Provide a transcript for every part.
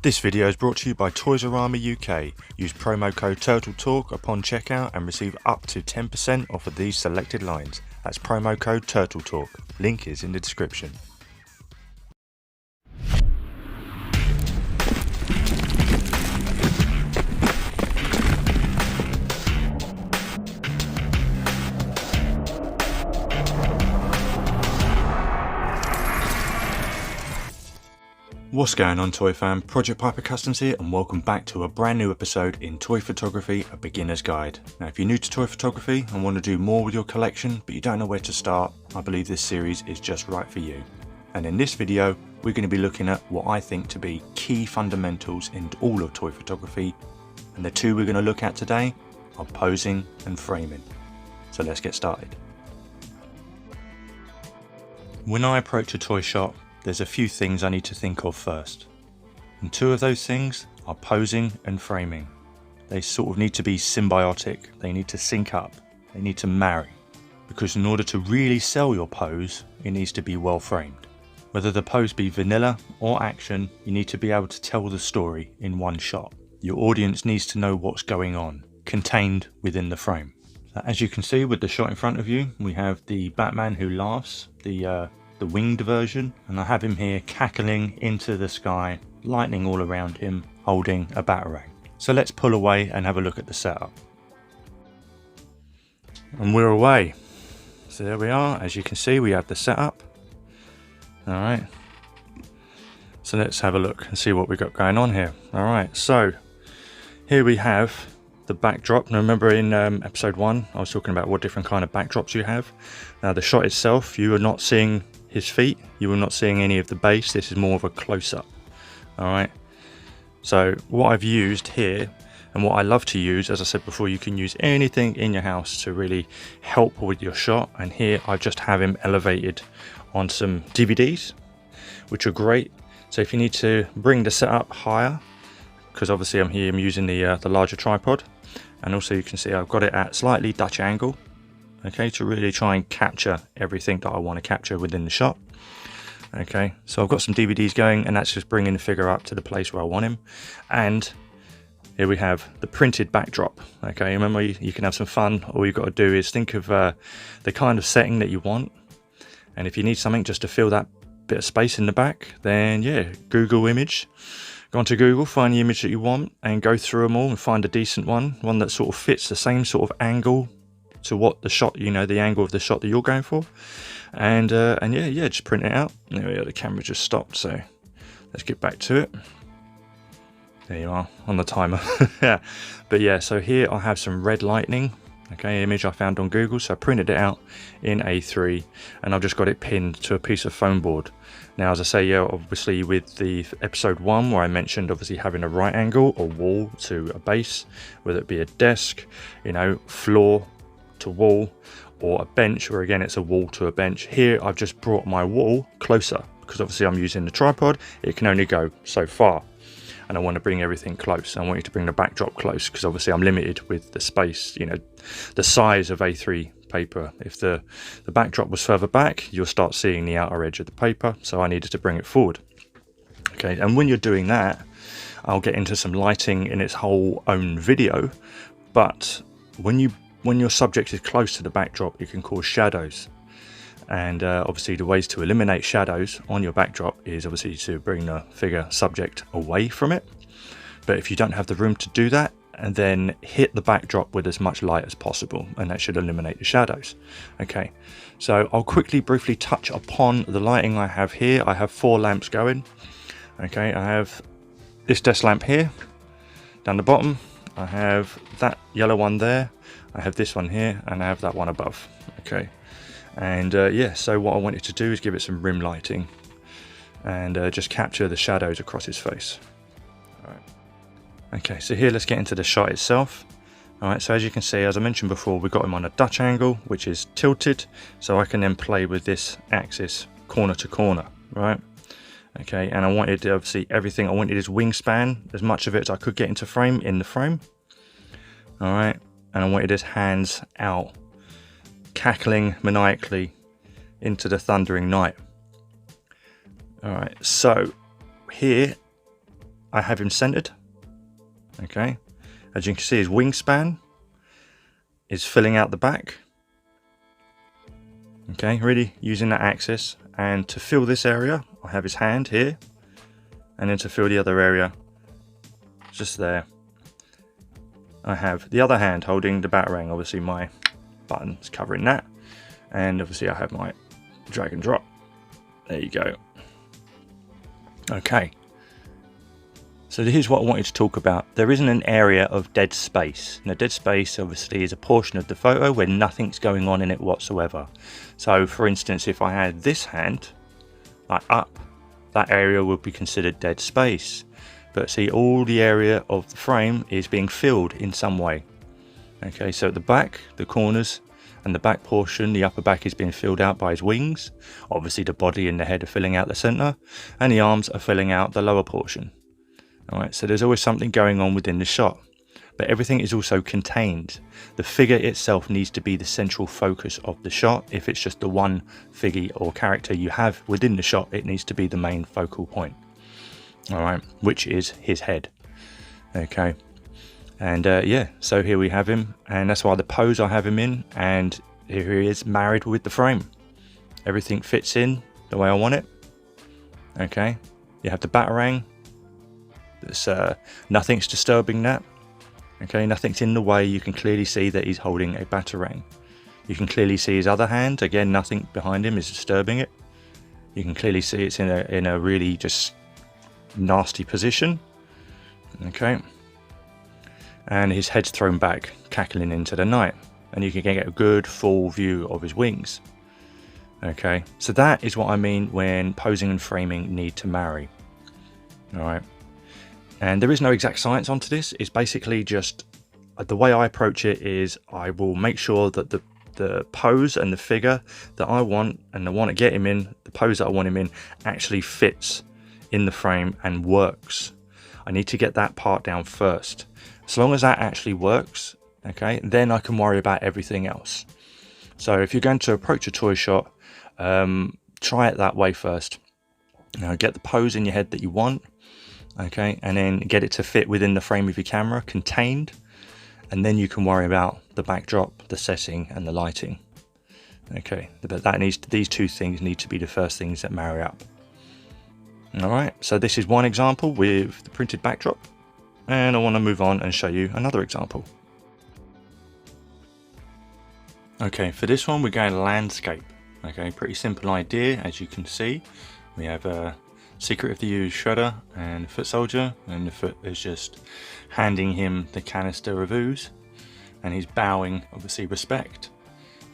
This video is brought to you by Toys-R-Us UK. Use promo code TURTLETALK upon checkout and receive up to 10% off of these selected lines. That's promo code TURTLETALK. Link is in the description. What's going on, toy fan? Project Piper Customs here, and welcome back to a brand new episode in Toy Photography, a beginner's guide. Now, if you're new to toy photography and want to do more with your collection but you don't know where to start, I believe this series is just right for you. And in this video we're going to be looking at what I think to be key fundamentals in all of toy photography, and the two we're going to look at today are posing and framing. So let's get started. When I approach a toy shop, there's a few things I need to think of first, and two of those things are posing and framing. They sort of need to be symbiotic, they need to sync up, they need to marry, because in order to really sell your pose, it needs to be well framed. Whether the pose be vanilla or action, you need to be able to tell the story in one shot. Your audience needs to know what's going on, contained within the frame. As you can see with the shot in front of you, we have the Batman who laughs, the winged version, and I have him here cackling into the sky, lightning all around him, holding a batarang. So let's pull away and have a look at the setup. And we're away. So there we are. As you can see, we have the setup. Alright, so let's have a look and see what we've got going on here. Alright, so here we have the backdrop. Now remember in episode 1 I was talking about what different kind of backdrops you have. Now the shot itself, you are not seeing his feet, you are not seeing any of the base. This is more of a close-up. Alright, so what I've used here, and what I love to use, as I said before, you can use anything in your house to really help with your shot, and here I just have him elevated on some DVDs, which are great. So if you need to bring the setup higher, because obviously I'm using the larger tripod, and also you can see I've got it at slightly Dutch angle, okay, to really try and capture everything that I want to capture within the shot. Okay, so I've got some DVDs going, and that's just bringing the figure up to the place where I want him. And here we have the printed backdrop. Okay, remember, you can have some fun. All you've got to do is think of the kind of setting that you want, and if you need something just to fill that bit of space in the back, then yeah, Google image. Go onto Google, find the image that you want, and go through them all and find a decent one that sort of fits the same sort of angle to what the shot, you know, the angle of the shot that you're going for, and yeah, just print it out. There we go, the camera just stopped, so let's get back to it. There you are on the timer. Yeah, but yeah, so here I have some red lightning. Okay, image I found on Google, so I printed it out in A3, and I've just got it pinned to a piece of foam board. Now, as I say, yeah, obviously with the episode 1 where I mentioned obviously having a right angle or wall to a base, whether it be a desk, you know, floor to wall, or a bench, or again it's a wall to a bench. Here I've just brought my wall closer, because obviously I'm using the tripod, it can only go so far, and I want to bring everything close. I want you to bring the backdrop close, because obviously I'm limited with the space, you know, the size of A3 paper. If the backdrop was further back, you'll start seeing the outer edge of the paper, so I needed to bring it forward. Okay, and when you're doing that, I'll get into some lighting in its whole own video, but when your subject is close to the backdrop, it can cause shadows. And obviously the ways to eliminate shadows on your backdrop is obviously to bring the figure subject away from it. But if you don't have the room to do that, and then hit the backdrop with as much light as possible, and that should eliminate the shadows. Okay, so I'll briefly touch upon the lighting I have here. I have 4 lamps going. Okay, I have this desk lamp here down the bottom, I have that yellow one there, I have this one here, and I have that one above. Okay, and yeah, so what I wanted to do is give it some rim lighting and just capture the shadows across his face. All right. Okay, so here let's get into the shot itself. Alright, so as you can see, as I mentioned before, we've got him on a Dutch angle, which is tilted, so I can then play with this axis corner to corner, right? Okay, and I wanted obviously everything, I wanted his wingspan, as much of it as I could get into frame in the frame. Alright, and I wanted his hands out, cackling maniacally into the thundering night. Alright, so here I have him centered. Okay, as you can see, his wingspan is filling out the back. Okay, really using that axis. And to fill this area, I have his hand here, and then to fill the other area, just there, I have the other hand holding the batarang. Obviously my button's covering that, and obviously I have my drag and drop. There you go. Okay, so here's what I wanted to talk about. There isn't an area of dead space. Now, dead space obviously is a portion of the photo where nothing's going on in it whatsoever. So for instance, if I had this hand like up, that area would be considered dead space. But see, all the area of the frame is being filled in some way. Okay, so at the back, the corners and the back portion, the upper back is being filled out by his wings. Obviously the body and the head are filling out the center, and the arms are filling out the lower portion. All right, so there's always something going on within the shot, but everything is also contained. The figure itself needs to be the central focus of the shot. If it's just the one figure or character you have within the shot, it needs to be the main focal point. All right, which is his head. Okay, and yeah, so here we have him, and that's why the pose I have him in, and here he is married with the frame. Everything fits in the way I want it. Okay, you have the batarang. There's nothing's disturbing that. Okay, nothing's in the way. You can clearly see that he's holding a batarang. You can clearly see his other hand. Again, nothing behind him is disturbing it. You can clearly see it's in a really just nasty position. Okay, and his head's thrown back, cackling into the night, and you can get a good full view of his wings. Okay, so that is what I mean when posing and framing need to marry. All right. And there is no exact science onto this. It's basically just the way I approach it is I will make sure that the pose and the figure that I want and I want to get him in, the pose that I want him in, actually fits in the frame and works. I need to get that part down first. As long as that actually works, okay, then I can worry about everything else. So if you're going to approach a toy shot, try it that way first. Now, get the pose in your head that you want. Okay, and then get it to fit within the frame of your camera, contained, and then you can worry about the backdrop, the setting, and the lighting. Okay, but these two things need to be the first things that marry up. All right, so this is one example with the printed backdrop, and I want to move on and show you another example. Okay, for this one we're going landscape. Okay, pretty simple idea. As you can see, we have a Secret of the Ooze shredder and a foot soldier, and the foot is just handing him the canister of ooze, and he's bowing obviously respect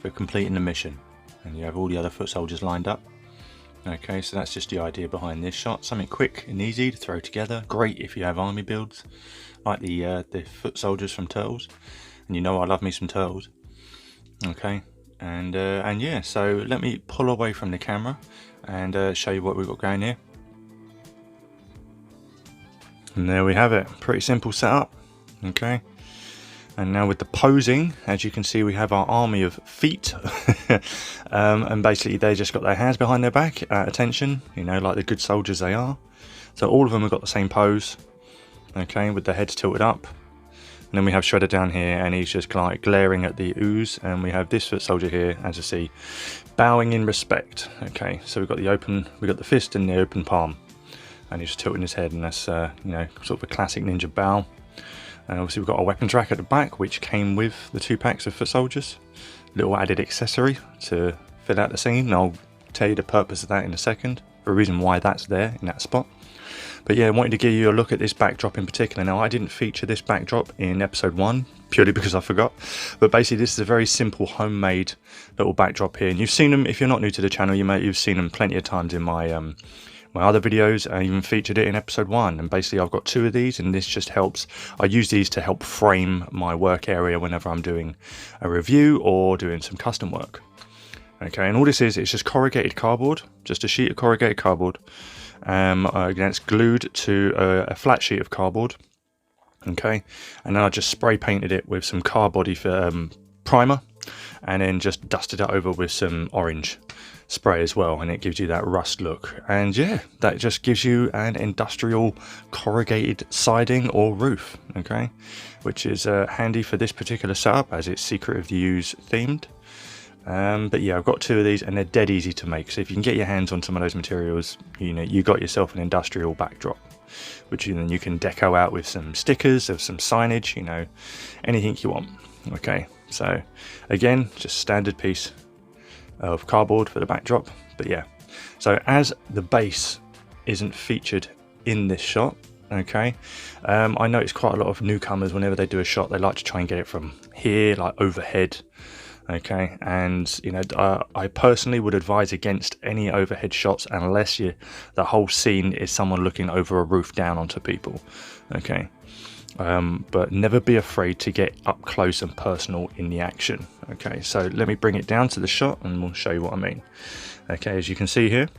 for completing the mission. And you have all the other foot soldiers lined up. Okay, so that's just the idea behind this shot. Something quick and easy to throw together. Great if you have army builds like the foot soldiers from Turtles, and you know I love me some Turtles. Okay, and yeah, so let me pull away from the camera and show you what we've got going here. And there we have it, pretty simple setup. Okay, and now with the posing, as you can see, we have our army of feet. And basically they just got their hands behind their back at attention, you know, like the good soldiers they are. So all of them have got the same pose, okay, with their heads tilted up. And then we have Shredder down here, and he's just like glaring at the ooze, and we have this foot soldier here, as you see, bowing in respect. Okay, so we've got the fist in the open palm, and he's just tilting his head, and that's you know, sort of a classic ninja bow. And obviously we've got a weapons rack at the back, which came with the 2 packs of foot soldiers. Little added accessory to fill out the scene, and I'll tell you the purpose of that in a second, the reason why that's there in that spot. But yeah, I wanted to give you a look at this backdrop in particular. Now, I didn't feature this backdrop in episode 1 purely because I forgot, but basically this is a very simple homemade little backdrop here, and you've seen them, if you're not new to the channel, you've seen them plenty of times in my my other videos. I even featured it in episode 1, and basically I've got 2 of these, and this just helps. I use these to help frame my work area whenever I'm doing a review or doing some custom work. Okay, and all this is, it's just corrugated cardboard, just a sheet of corrugated cardboard. Again, it's glued to a flat sheet of cardboard. Okay, and then I just spray painted it with some car body primer, and then just dusted it over with some orange. spray as well, and it gives you that rust look. And yeah, that just gives you an industrial corrugated siding or roof, okay, which is handy for this particular setup as it's Secret of the Ooze themed. But yeah, I've got 2 of these and they're dead easy to make, so if you can get your hands on some of those materials, you know, you got yourself an industrial backdrop, which then you can deco out with some stickers or some signage, you know, anything you want. Okay, so again, just standard piece of cardboard for the backdrop. But yeah, so as the base isn't featured in this shot, okay, I notice quite a lot of newcomers, whenever they do a shot, they like to try and get it from here, like overhead. Okay, and you know, I personally would advise against any overhead shots unless the whole scene is someone looking over a roof down onto people. Okay, but never be afraid to get up close and personal in the action. Okay, so let me bring it down to the shot and we'll show you what I mean. Okay, as you can see here,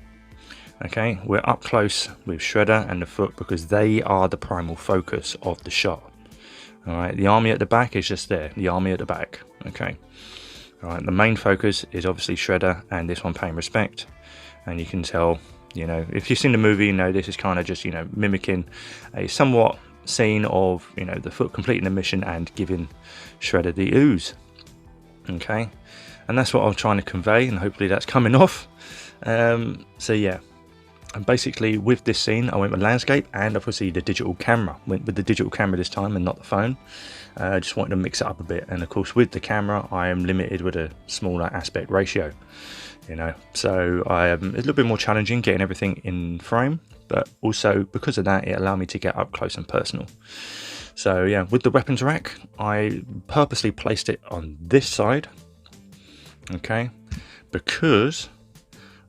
okay, we're up close with Shredder and the foot because they are the primal focus of the shot. All right, the army at the back is just there, the army at the back. Okay, all right, the main focus is obviously Shredder and this one paying respect. And you can tell, you know, if you've seen the movie, you know this is kind of just, you know, mimicking a somewhat scene of, you know, the foot completing the mission and giving Shredder the ooze. Okay, and that's what I'm trying to convey, and hopefully that's coming off. So yeah, and basically with this scene I went with landscape and obviously the digital camera. Went with the digital camera this time and not the phone. I just wanted to mix it up a bit, and of course with the camera I am limited with a smaller aspect ratio, you know, so it's a little bit more challenging getting everything in frame, but also because of that it allowed me to get up close and personal. So yeah, with the weapons rack I purposely placed it on this side, okay, because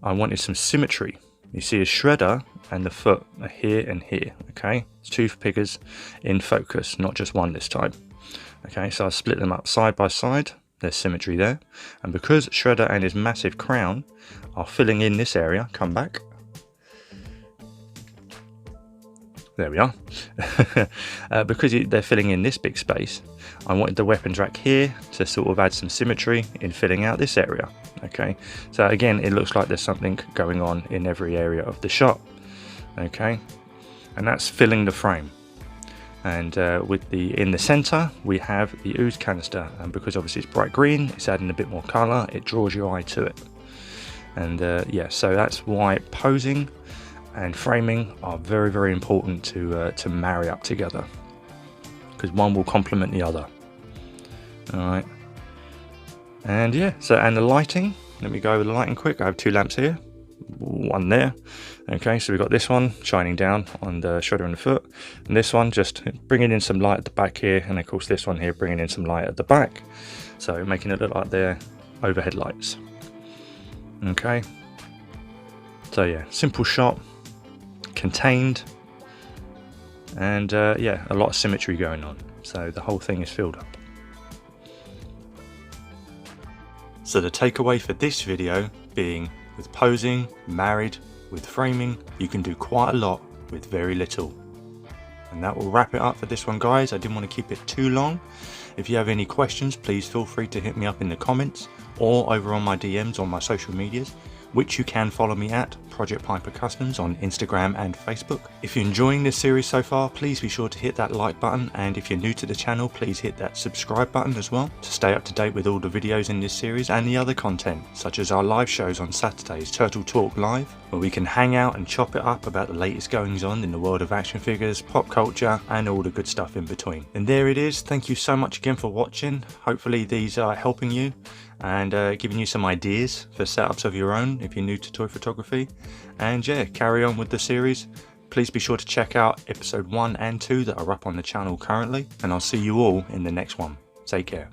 I wanted some symmetry. You see a Shredder and the foot are here and here, okay, it's 2 figures in focus, not just one this time. Okay, so I split them up side by side, there's symmetry there, and because Shredder and his massive crown are filling in this area, come back, there we are, because they're filling in this big space, I wanted the weapons rack here to sort of add some symmetry in filling out this area. Okay, so again it looks like there's something going on in every area of the shot. Okay, and that's filling the frame. And in the center we have the ooze canister, and because obviously it's bright green, it's adding a bit more color, it draws your eye to it. And yeah, so that's why posing and framing are very, very important to marry up together, because one will complement the other. All right, and yeah, so and the lighting, let me go over the lighting quick. I have 2 lamps here, one there. Okay, so we've got this one shining down on the Shredder and the foot, and this one just bringing in some light at the back here, and of course this one here bringing in some light at the back, so making it look like they're overhead lights. Okay, so yeah, simple shot, contained, and yeah, a lot of symmetry going on, so the whole thing is filled up. So the takeaway for this video being, with posing married with framing, you can do quite a lot with very little. And that will wrap it up for this one, guys. I didn't want to keep it too long. If you have any questions, please feel free to hit me up in the comments or over on my DMs on my social medias, which you can follow me at Project Piper Customs on Instagram and Facebook. If you're enjoying this series so far, please be sure to hit that like button, and if you're new to the channel, please hit that subscribe button as well to stay up to date with all the videos in this series and the other content, such as our live shows on Saturdays, Turtle Talk Live, where we can hang out and chop it up about the latest goings on in the world of action figures, pop culture, and all the good stuff in between. And there it is. Thank you so much again for watching. Hopefully these are helping you and giving you some ideas for setups of your own if you're new to toy photography. And yeah, carry on with the series. Please be sure to check out episode 1 and 2 that are up on the channel currently, and I'll see you all in the next one. Take care.